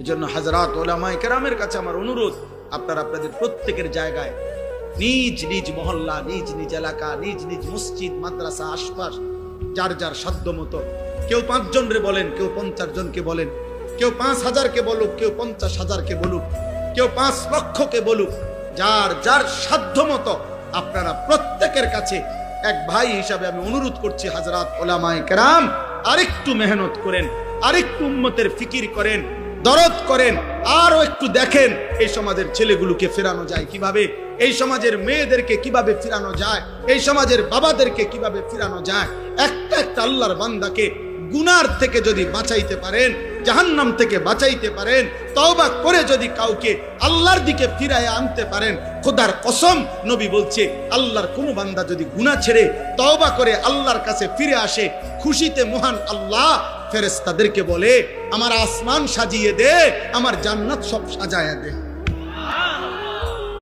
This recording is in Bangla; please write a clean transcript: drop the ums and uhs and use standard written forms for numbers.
এজন্য হযরত উলামায়ে কেরামের কাছে আমার অনুরোধ, আপনারা আপনাদের প্রত্যেকের জায়গায় নিজ নিজ মহল্লা, নিজ নিজ এলাকা, নিজ নিজ মসজিদ মাদ্রাসা আশপাশ যার যার সাধ্য মতো, কেউ 5 জনরে বলেন, কেউ 50 জনকে বলেন, কেউ 5000কে বলুক, কেউ 50,000কে বলুক, কেউ 5 লক্ষকে বলুক, যার যার সাধ্য মতো আপনারা প্রত্যেকের কাছে এক ভাই হিসাবে আমি অনুরোধ করছি, হযরত উলামায়ে কেরাম আরেকটু মেহনত করেন, আরেকটু উম্মতের ফিকির করেন, দরদ করেন, আরো একটু দেখেন এই সমাজের ছেলেগুলোকে ফেরানো যায় কিভাবে, এই সমাজের মেয়েদেরকে কিভাবে ফিরানো যায়, এই সমাজের বাবাদেরকে কিভাবে ফিরানো যায়। একটা একটা আল্লাহর বান্দাকে গুনার থেকে যদি বাঁচাইতে পারেন, জাহান্নাম থেকে বাঁচাইতে পারেন, তওবা করে যদি কাউকে আল্লাহর দিকে ফিরায় আনতে পারেন, খোদার কসম নবী বলছে, আল্লাহর কোন বান্দা যদি গুনাহ ছেড়ে তওবা করে আল্লাহর কাছে ফিরে আসে, খুশিতে মহান আল্লাহ ফেরেশতাদেরকে বলে, আমার আসমান সাজিয়ে দে, আমার জান্নাত সব সাজায়া দে।